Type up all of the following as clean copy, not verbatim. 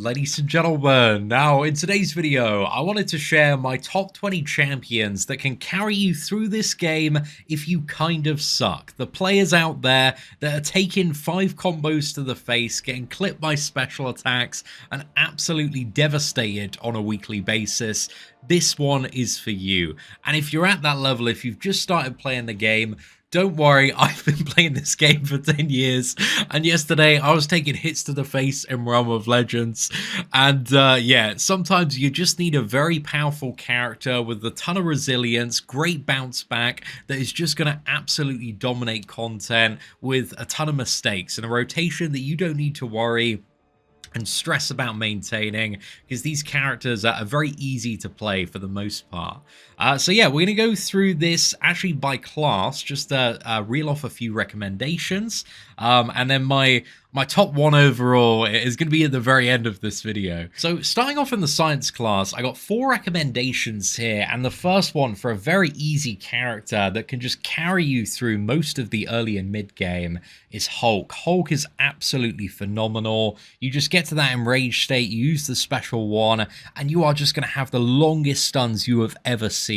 Ladies and gentlemen, now in today's video, I wanted to share my top 20 champions that can carry you through this game if you kind of suck. The players out there that are taking 5 combos to the face, getting clipped by special attacks, and absolutely devastated on a weekly basis. This one is for you. And if you're at that level, if you've just started playing the game, don't worry, I've been playing this game for 10 years, and yesterday I was taking hits to the face in Realm of Legends, and yeah, sometimes you just need a very powerful character with a ton of resilience, great bounce back, that is just going to absolutely dominate content with a ton of mistakes, and a rotation that you don't need to worry and stress about maintaining, because these characters are very easy to play for the most part. So yeah, we're going to go through this actually by class, just reel off a few recommendations, and then my top one overall is going to be at the very end of this video. So starting off in the science class, I got 4 recommendations here, and the first one for a very easy character that can just carry you through most of the early and mid game is Hulk. Hulk is absolutely phenomenal. You just get to that enraged state, you use the special one, and you are just going to have the longest stuns you have ever seen.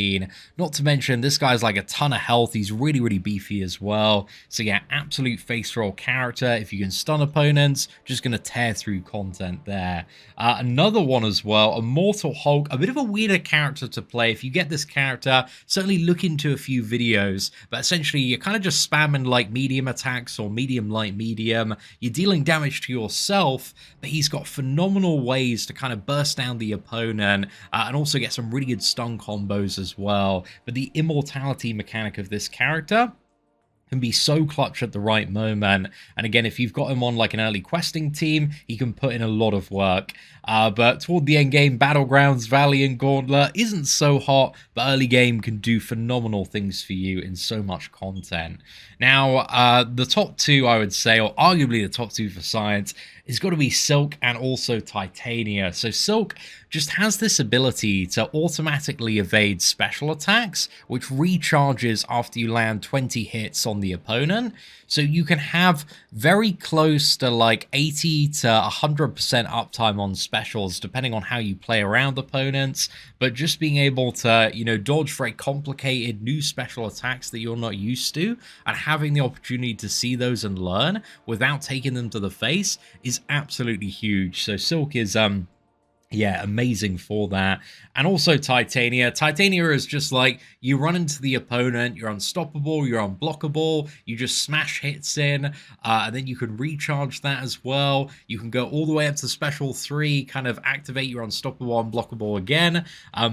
Not to mention, this guy's like a ton of health. He's really, really beefy as well. So yeah, absolute face roll character. If you can stun opponents, just going to tear through content there. Another one as well, Immortal Hulk, a bit of a weirder character to play. If you get this character, certainly look into a few videos, but essentially you're kind of just spamming like medium attacks or medium light medium. You're dealing damage to yourself, but he's got phenomenal ways to kind of burst down the opponent and also get some really good stun combos as well. But the immortality mechanic of this character can be so clutch at the right moment, and again, if you've got him on like an early questing team, he can put in a lot of work, but toward the end game, Battlegrounds, Valley, and Gauntlet isn't so hot, but early game can do phenomenal things for you in so much content. Now, the top 2, I would say, or arguably the top 2 for science, is got to be Silk and also Titania. So Silk just has this ability to automatically evade special attacks, which recharges after you land 20 hits on the opponent. So you can have very close to like 80 to 100% uptime on specials, depending on how you play around opponents. But just being able to, you know, dodge very complicated new special attacks that you're not used to, and having the opportunity to see those and learn without taking them to the face is absolutely huge. So Silk is yeah, amazing for that. And also Titania. Titania is just like, you run into the opponent, you're unstoppable, you're unblockable, you just smash hits in, and then you can recharge that as well. You can go all the way up to special 3, kind of activate your unstoppable, unblockable again.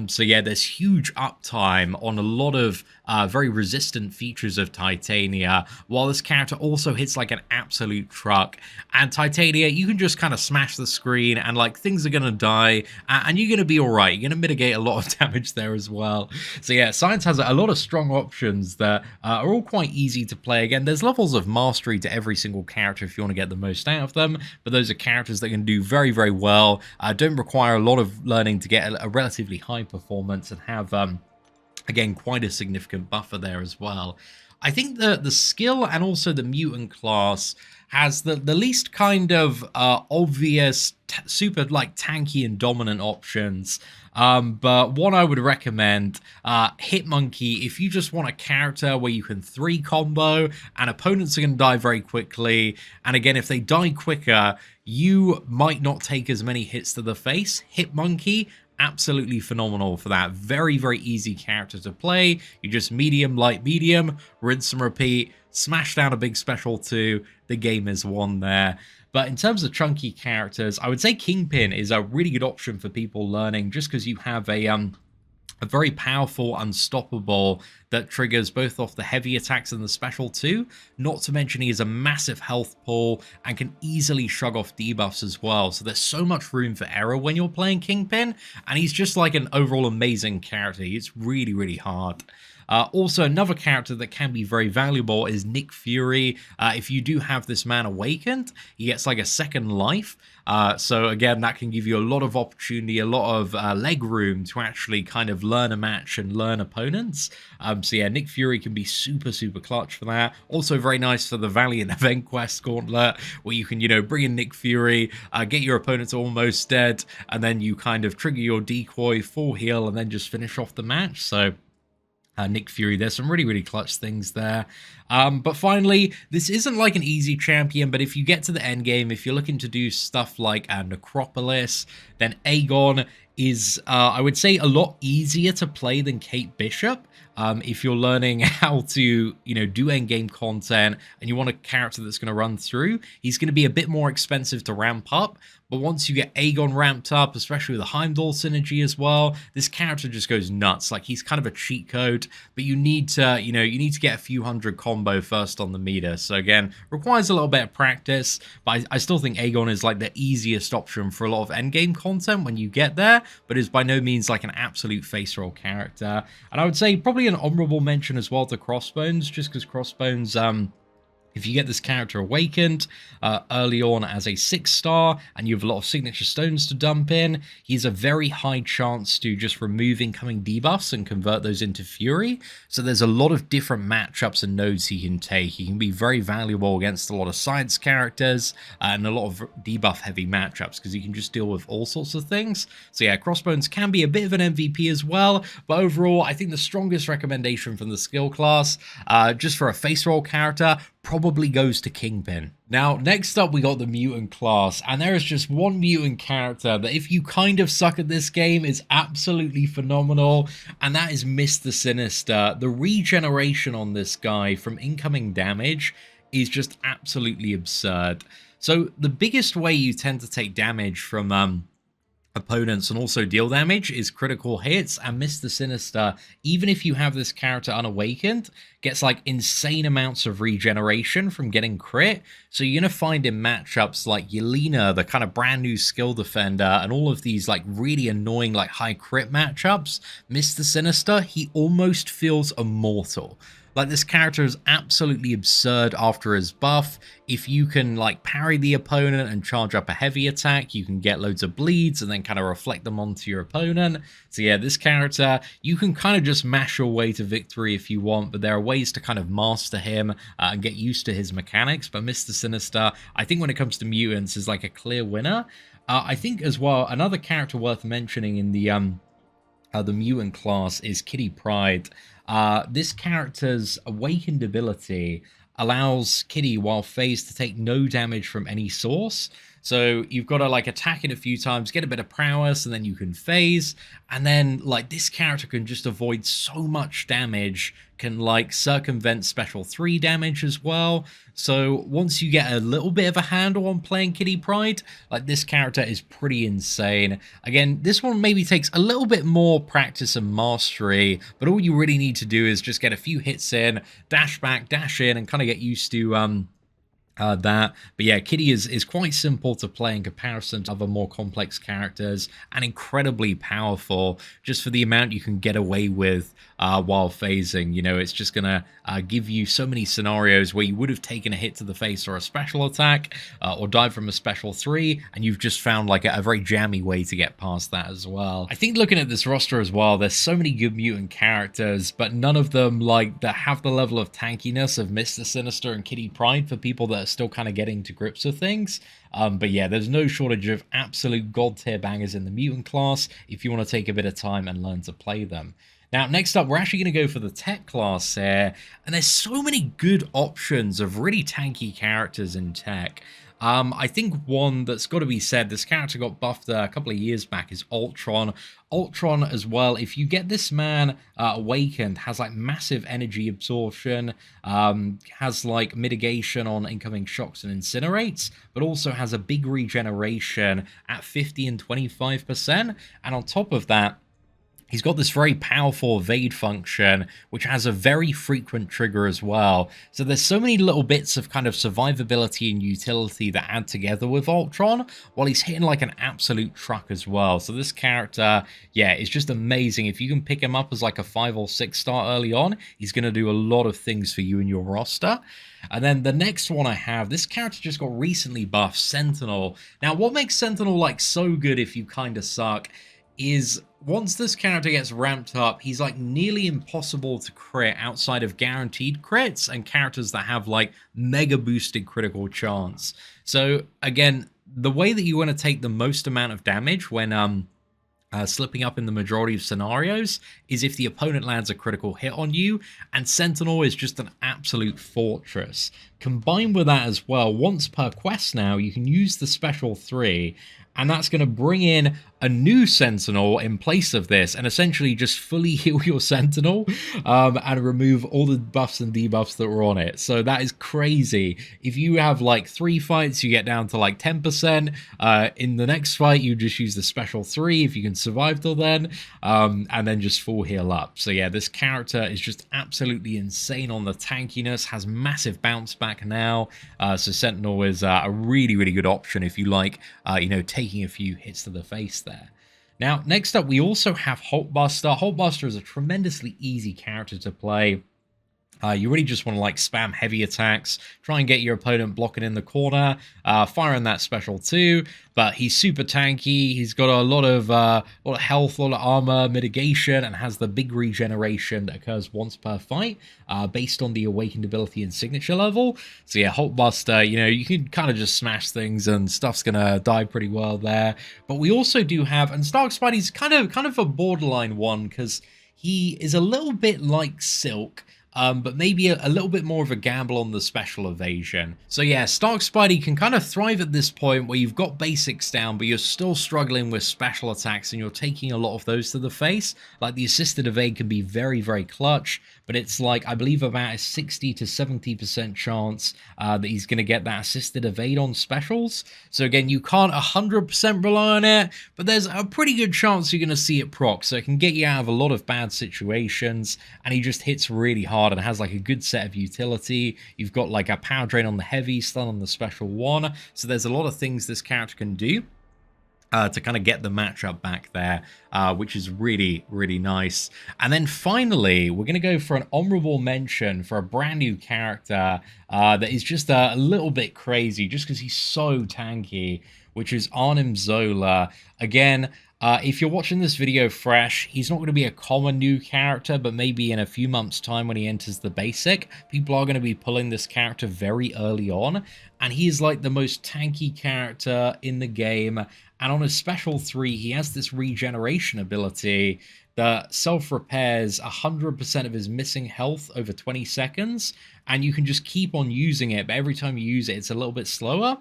So yeah, there's huge uptime on a lot of very resistant features of Titania, while this character also hits like an absolute truck. And Titania, you can just kind of smash the screen and like things are going to die, and you're going to be alright. You're going to mitigate a lot of damage there as well. So yeah, Science has a lot of strong options that are all quite easy to play. Again, there's levels of mastery to every single character if you want to get the most out of them, but those are characters that can do very, very well, don't require a lot of learning to get a relatively high performance, and have again, quite a significant buffer there as well. I think the skill and also the mutant class has the least kind of obvious super like tanky and dominant options, but one I would recommend, Hitmonkey, if you just want a character where you can 3 combo and opponents are going to die very quickly, and again, if they die quicker, you might not take as many hits to the face. Hitmonkey, absolutely phenomenal for that. Very, very easy character to play. You just medium, light, medium, rinse and repeat, smash down a big special 2, the game is won there. But in terms of chunky characters, I would say Kingpin is a really good option for people learning, just because you have a very powerful unstoppable that triggers both off the heavy attacks and the special too. Not to mention he has a massive health pool and can easily shrug off debuffs as well. So there's so much room for error when you're playing Kingpin, and he's just like an overall amazing character. It's really, really hard. Also, another character that can be very valuable is Nick Fury. If you do have this man awakened, he gets like a second life. So again, that can give you a lot of opportunity, a lot of leg room to actually kind of learn a match and learn opponents. So yeah, Nick Fury can be super, super clutch for that. Also very nice for the Valiant Event Quest Gauntlet, where you can, you know, bring in Nick Fury, get your opponents almost dead, and then you kind of trigger your decoy, full heal, and then just finish off the match. So Nick Fury, there's some really, really clutch things there. But finally, this isn't like an easy champion, but if you get to the end game, if you're looking to do stuff like Necropolis, then Aegon is, I would say, a lot easier to play than Kate Bishop. If you're learning how to, you know, do endgame content and you want a character that's going to run through, he's going to be a bit more expensive to ramp up. But once you get Aegon ramped up, especially with the Heimdall synergy as well, this character just goes nuts. Like, he's kind of a cheat code, but you need to, you know, you need to get a few hundred combo first on the meter. So again, requires a little bit of practice, but I still think Aegon is like the easiest option for a lot of endgame content when you get there, but is by no means like an absolute face roll character. And I would say probably an honorable mention as well to Crossbones, just because Crossbones, if you get this character awakened early on as a 6-star and you have a lot of signature stones to dump in, he's a very high chance to just remove incoming debuffs and convert those into Fury. So there's a lot of different matchups and nodes he can take. He can be very valuable against a lot of science characters and a lot of debuff heavy matchups because he can just deal with all sorts of things. So yeah, Crossbones can be a bit of an MVP as well, but overall I think the strongest recommendation from the skill class, just for a face roll character, probably goes to Kingpin. Now, next up, we got the Mutant class, and there is just one Mutant character that if you kind of suck at this game is absolutely phenomenal, and that is Mr. Sinister. The regeneration on this guy from incoming damage is just absolutely absurd. So the biggest way you tend to take damage from opponents and also deal damage is critical hits, and Mr. Sinister, even if you have this character unawakened, gets like insane amounts of regeneration from getting crit. So you're gonna find in matchups like Yelena, the kind of brand new skill defender, and all of these like really annoying like high crit matchups, Mr. Sinister, he almost feels immortal. Like, this character is absolutely absurd after his buff. If you can, like, parry the opponent and charge up a heavy attack, you can get loads of bleeds and then kind of reflect them onto your opponent. So yeah, this character, you can kind of just mash your way to victory if you want, but there are ways to kind of master him and get used to his mechanics. But Mr. Sinister, I think when it comes to mutants, is like a clear winner. I think as well, another character worth mentioning in the mutant class is Kitty Pryde. This character's awakened ability allows Kitty, while phased, to take no damage from any source. So you've got to like attack it a few times, get a bit of prowess, and then you can phase. And then like this character can just avoid so much damage, can like circumvent special 3 damage as well. So once you get a little bit of a handle on playing Kitty Pryde, like this character is pretty insane. Again, this one maybe takes a little bit more practice and mastery, but all you really need to do is just get a few hits in, dash back, dash in, and kind of get used to that. But yeah, Kitty is quite simple to play in comparison to other more complex characters, and incredibly powerful just for the amount you can get away with while phasing. You know, it's just gonna give you so many scenarios where you would have taken a hit to the face or a special attack or died from a special 3, and you've just found like a very jammy way to get past that as well. I think looking at this roster as well, there's so many good mutant characters, but none of them like that have the level of tankiness of Mr. Sinister and Kitty Pryde for people that are still kind of getting to grips with things. But yeah, there's no shortage of absolute god tier bangers in the mutant class if you want to take a bit of time and learn to play them. Now, next up, we're actually going to go for the tech class here, and there's so many good options of really tanky characters in tech. I think one that's got to be said, this character got buffed a couple of years back, is Ultron. Ultron as well, if you get this man awakened, has like massive energy absorption, has like mitigation on incoming shocks and incinerates, but also has a big regeneration at 50 and 25%. And on top of that, He's got this very powerful evade function, which has a very frequent trigger as well. So there's so many little bits of kind of survivability and utility that add together with Ultron, while he's hitting like an absolute truck as well. So this character, yeah, is just amazing. If you can pick him up as like a 5 or 6 star early on, he's going to do a lot of things for you in your roster. And then the next one I have, this character just got recently buffed, Sentinel. Now, what makes Sentinel like so good if you kind of suck is once this character gets ramped up, he's like nearly impossible to crit outside of guaranteed crits and characters that have like mega boosted critical chance. So again, the way that you want to take the most amount of damage when slipping up in the majority of scenarios is if the opponent lands a critical hit on you, and Sentinel is just an absolute fortress. Combined with that as well, once per quest now, you can use the special 3, and that's going to bring in a new Sentinel in place of this, and essentially just fully heal your Sentinel and remove all the buffs and debuffs that were on it. So that is crazy. If you have like 3 fights, you get down to like 10%. In the next fight, you just use the special 3 if you can survive till then, and then just full heal up. So yeah, this character is just absolutely insane on the tankiness, has massive bounce back now. So Sentinel is a really, really good option if you like, you know, taking a few hits to the face there. Now, next up, we also have Hulkbuster. Hulkbuster is a tremendously easy character to play. You really just want to like spam heavy attacks, try and get your opponent blocking in the corner, firing that special too. But he's super tanky. He's got a lot of health, a lot of armor, mitigation, and has the big regeneration that occurs once per fight, based on the awakened ability and signature level. So yeah, Hulkbuster, you know, you can kind of just smash things and stuff's gonna die pretty well there. But we also do have, and Stark Spidey's kind of a borderline one because he is a little bit like Silk. But maybe a little bit more of a gamble on the special evasion. So yeah, Stark Spidey can kind of thrive at this point where you've got basics down, but you're still struggling with special attacks and you're taking a lot of those to the face. Like the assisted evade can be very, very clutch, but it's like, I believe about a 60 to 70% chance that he's going to get that assisted evade on specials. So again, you can't 100% rely on it, but there's a pretty good chance you're going to see it proc. So it can get you out of a lot of bad situations, and he just hits really hard and has like a good set of utility. You've got like a power drain on the heavy, stun on the special 1. So there's a lot of things this character can do to kind of get the matchup back there, which is really, really nice. And then finally, we're going to go for an honorable mention for a brand new character that is just a little bit crazy just because he's so tanky, which is Arnim Zola. Again, if you're watching this video fresh, he's not going to be a common new character, but maybe in a few months' time when he enters the basic, people are going to be pulling this character very early on, and he's like the most tanky character in the game. And on his special 3, he has this regeneration ability that self-repairs 100% of his missing health over 20 seconds, and you can just keep on using it, but every time you use it, it's a little bit slower.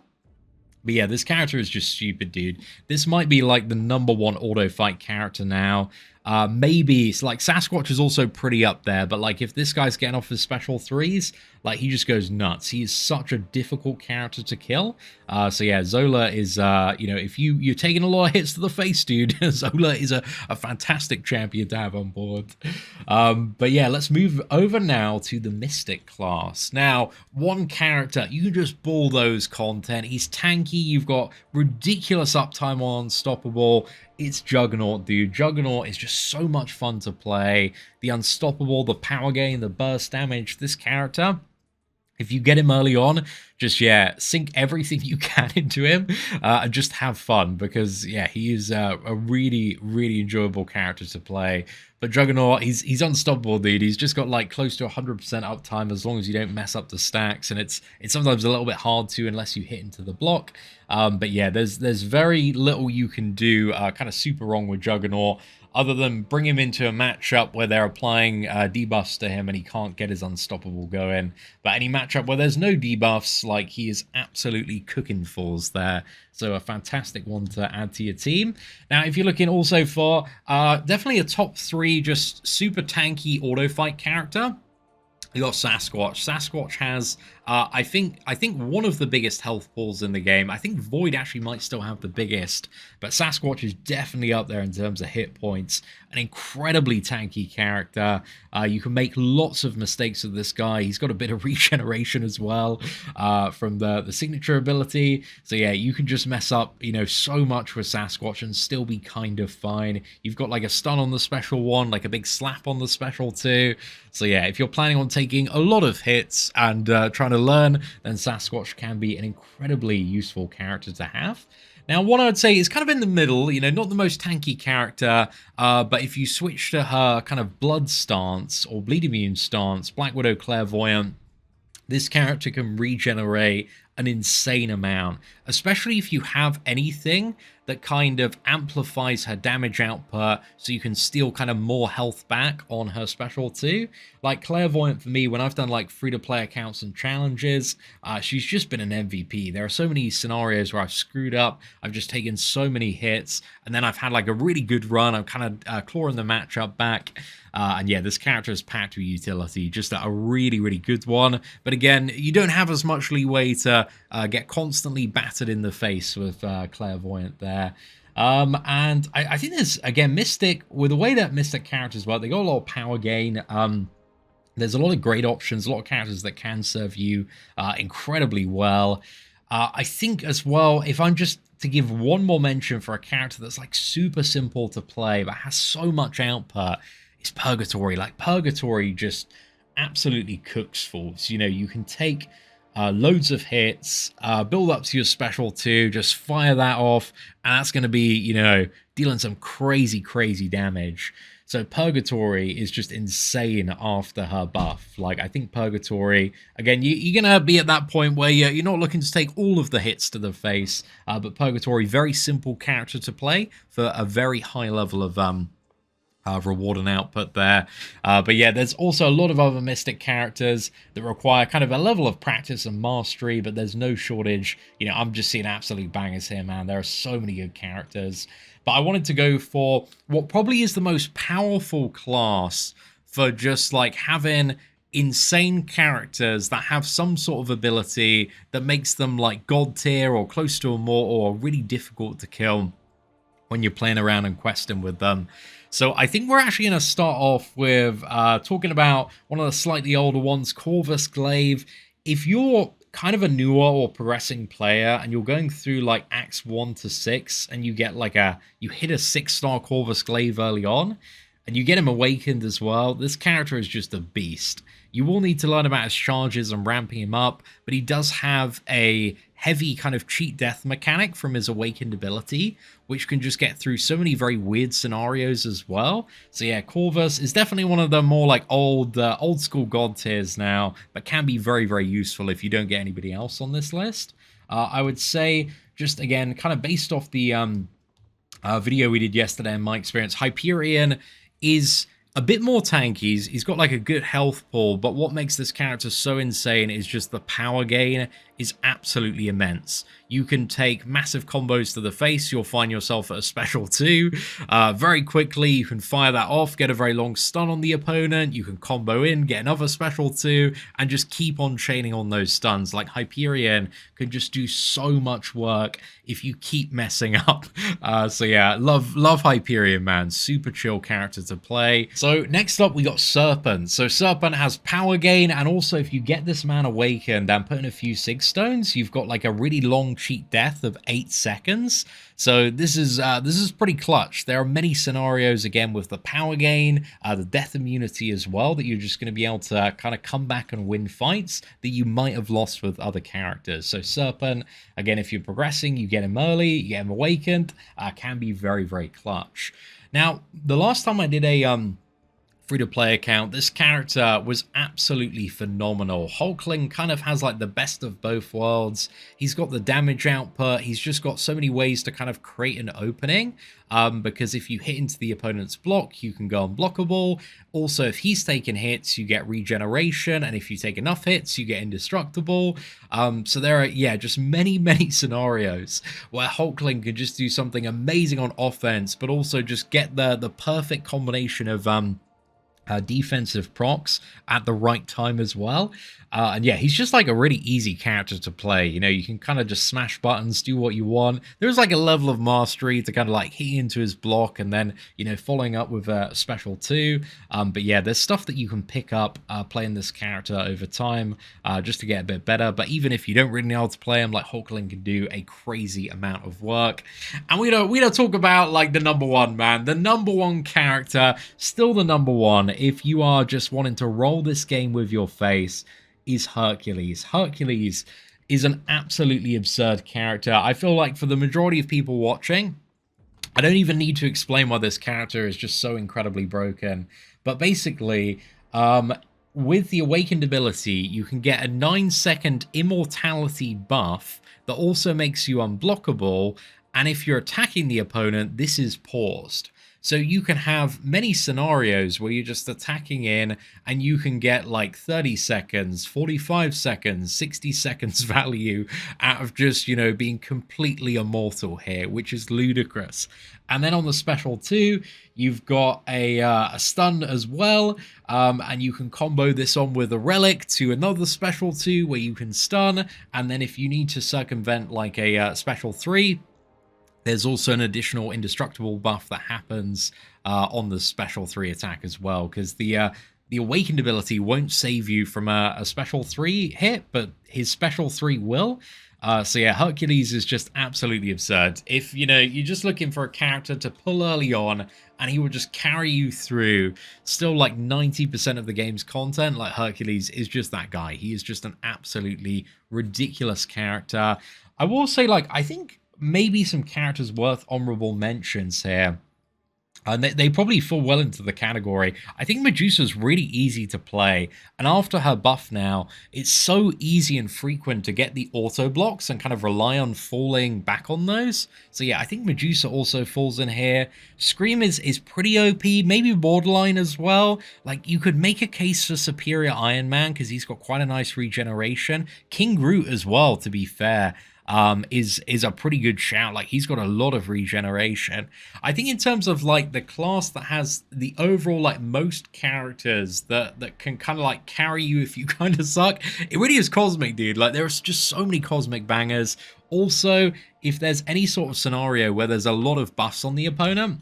But yeah, this character is just stupid, dude. This might be like the #1 auto fight character now. Maybe it's like Sasquatch is also pretty up there, but like if this guy's getting off his special 3s, like he just goes nuts. He is such a difficult character to kill. So yeah, Zola is, you know, if you're taking a lot of hits to the face, dude, Zola is a fantastic champion to have on board. But yeah, let's move over now to the Mystic class. Now, one character, you can just bulldoze content. He's tanky. You've got ridiculous uptime on Unstoppable. It's Juggernaut, dude. Juggernaut is just so much fun to play. The Unstoppable, the power gain, the burst damage. This character, if you get him early on, just, yeah, sink everything you can into him and just have fun because, yeah, he is a really, really enjoyable character to play. But Juggernaut, he's unstoppable, dude. He's just got, like, close to 100% uptime as long as you don't mess up the stacks. And it's sometimes a little bit hard to unless you hit into the block. But, yeah, there's very little you can do kind of super wrong with Juggernaut, other than bring him into a matchup where they're applying debuffs to him and he can't get his Unstoppable going. But any matchup where there's no debuffs, like, he is absolutely cooking fools there. So a fantastic one to add to your team. Now, if you're looking also for definitely a top 3 just super tanky auto fight character, you got Sasquatch. Sasquatch has I think one of the biggest health pools in the game. I think Void actually might still have the biggest, but Sasquatch is definitely up there in terms of hit points. An incredibly tanky character. You can make lots of mistakes with this guy. He's got a bit of regeneration as well from the signature ability. So yeah, you can just mess up, so much with Sasquatch and still be kind of fine. You've got like a stun on the special one, like a big slap on the special too. So yeah, if you're planning on taking a lot of hits and trying to learn, then Sasquatch can be an incredibly useful character to have. Now, one I would say is kind of in the middle, not the most tanky character, but if you switch to her kind of blood stance or bleed immune stance, Black Widow Clairvoyant, this character can regenerate an insane amount, especially if you have anything that kind of amplifies her damage output so you can steal kind of more health back on her special too. Like Clairvoyant for me, when I've done like free-to-play accounts and challenges, she's just been an MVP. There are so many scenarios where I've screwed up, I've just taken so many hits, and then I've had like a really good run. I'm kind of clawing the matchup back. And yeah, this character is packed with utility, just a really, really good one. But again, you don't have as much leeway to get constantly battered in the face with Clairvoyant there. And I think there's, again, Mystic, with the way that Mystic characters work, they got a lot of power gain. There's a lot of great options, a lot of characters that can serve you incredibly well. I think as well, if I'm just to give one more mention for a character that's like super simple to play but has so much output, it's Purgatory. Like Purgatory just absolutely cooks fools. You can take loads of hits, build up to your special 2, just fire that off, and that's going to be, dealing some crazy, crazy damage. So Purgatory is just insane after her buff. Like, I think Purgatory, again, you're going to be at that point where you're not looking to take all of the hits to the face, but Purgatory, very simple character to play for a very high level of reward and output there. But yeah, there's also a lot of other Mystic characters that require kind of a level of practice and mastery, but there's no shortage. I'm just seeing absolute bangers here, man. There are so many good characters. But I wanted to go for what probably is the most powerful class for just like having insane characters that have some sort of ability that makes them like god tier or close to a mortal or really difficult to kill when you're playing around and questing with them. So I think we're actually going to start off with talking about one of the slightly older ones, Corvus Glaive. If you're kind of a newer or progressing player and you're going through like acts 1 to 6 and you get like you hit a 6-star Corvus Glaive early on and you get him awakened as well, this character is just a beast. You will need to learn about his charges and ramping him up, but he does have a heavy kind of cheat death mechanic from his awakened ability, which can just get through so many very weird scenarios as well. So yeah, Corvus is definitely one of the more like old school god tiers now, but can be very, very useful if you don't get anybody else on this list. I would say, just again, kind of based off the video we did yesterday in my experience, Hyperion is a bit more tanky. He's got like a good health pool, but what makes this character so insane is just the power gain is absolutely immense. You can take massive combos to the face. You'll find yourself at a special 2 very quickly. You can fire that off, get a very long stun on the opponent. You can combo in, get another special 2, and just keep on chaining on those stuns. Like Hyperion can just do so much work if you keep messing up. So yeah, love Hyperion, man. Super chill character to play. So next up, we got Serpent. So Serpent has power gain, and also if you get this man awakened and put in a few Sig Stones, you've got like a really long cheat death of 8 seconds. So this is pretty clutch. There are many scenarios, again, with the power gain, the death immunity as well, that you're just going to be able to kind of come back and win fights that you might have lost with other characters. So Serpent, again, if you're progressing, you get him early, you get him awakened, can be very, very clutch. Now, the last time I did a free-to-play account, this character was absolutely phenomenal. Hulkling kind of has like the best of both worlds. He's got the damage output. He's just got so many ways to kind of create an opening, because if you hit into the opponent's block, you can go unblockable. Also, if he's taking hits, you get regeneration, and if you take enough hits, you get indestructible. So there are, yeah, just many scenarios where Hulkling could just do something amazing on offense, but also just get the perfect combination of defensive procs at the right time as well. And yeah, he's just like a really easy character to play. You know, you can kind of just smash buttons, do what you want. There's like a level of mastery to kind of like hit into his block and then, you know, following up with a special too. But yeah, there's stuff that you can pick up playing this character over time just to get a bit better. But even if you don't really know how to play him, like Hulkling can do a crazy amount of work. And we don't talk about like the number one, man. The number one character, still the number one, if you are just wanting to roll this game with your face, is Hercules. Hercules is an absolutely absurd character. I feel like for the majority of people watching, I don't even need to explain why this character is just so incredibly broken. But basically, with the Awakened ability, you can get a 9-second immortality buff that also makes you unblockable, and if you're attacking the opponent, this is paused. So you can have many scenarios where you're just attacking in and you can get like 30 seconds, 45 seconds, 60 seconds value out of just, you know, being completely immortal here, which is ludicrous. And then on the special 2, you've got a stun as well, and you can combo this on with a relic to another special 2 where you can stun, and then if you need to circumvent like a special 3, there's also an additional indestructible buff that happens on the special 3 attack as well, because the Awakened ability won't save you from a special 3 hit, but his special 3 will. So yeah, Hercules is just absolutely absurd. If, you know, you're just looking for a character to pull early on and he will just carry you through still like 90% of the game's content, like Hercules is just that guy. He is just an absolutely ridiculous character. I will say, like, I think maybe some characters worth honorable mentions here. And they probably fall well into the category. I think Medusa's really easy to play, and after her buff now, it's so easy and frequent to get the auto blocks and kind of rely on falling back on those. So yeah, I think Medusa also falls in here. Scream is pretty OP, maybe borderline as well. Like, you could make a case for Superior Iron Man because he's got quite a nice regeneration. King Groot as well, to be fair. Is a pretty good shout. Like, he's got a lot of regeneration. I think in terms of like the class that has the overall like most characters that can kind of like carry you if you kind of suck, it really is Cosmic, dude. Like, there's just so many Cosmic bangers. Also, if there's any sort of scenario where there's a lot of buffs on the opponent,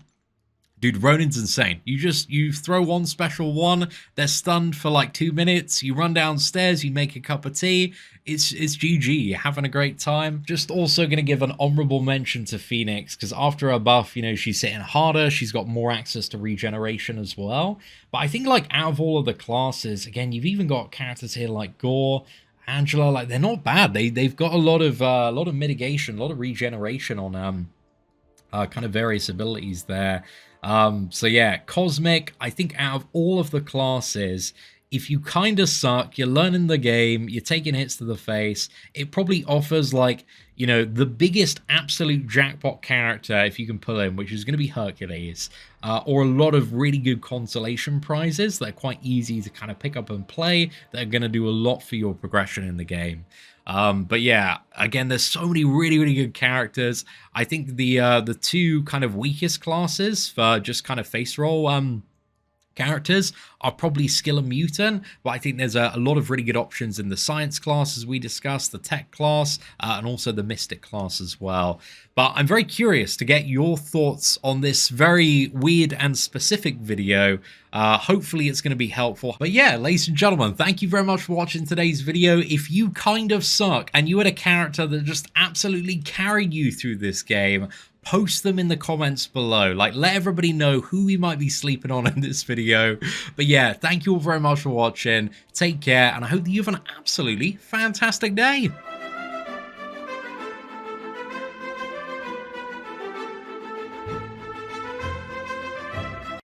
dude, Ronin's insane. You throw one special one, they're stunned for like 2 minutes, you run downstairs, you make a cup of tea, it's GG, you're having a great time. Just also going to give an honorable mention to Phoenix, because after her buff, you know, she's hitting harder, she's got more access to regeneration as well. But I think, like, out of all of the classes, again, you've even got characters here like Gore, Angela, like, they're not bad. They've got a lot of mitigation, a lot of regeneration on kind of various abilities there. So yeah, Cosmic, I think out of all of the classes, if you kind of suck, you're learning the game, you're taking hits to the face, it probably offers, like, you know, the biggest absolute jackpot character if you can pull him, which is going to be Hercules, or a lot of really good consolation prizes that are quite easy to kind of pick up and play, that are going to do a lot for your progression in the game. But yeah, again, there's so many really good characters. I think the two kind of weakest classes for just kind of face roll characters are probably Skill and Mutant, but I think there's a lot of really good options in the Science class, as we discussed, the Tech class, and also the Mystic class as well. But I'm very curious to get your thoughts on this very weird and specific video. Hopefully it's going to be helpful. But yeah, ladies and gentlemen, thank you very much for watching today's video. If you kind of suck and you had a character that just absolutely carried you through this game, post them in the comments below. Like, let everybody know who we might be sleeping on in this video. But yeah, thank you all very much for watching. Take care, and I hope that you have an absolutely fantastic day.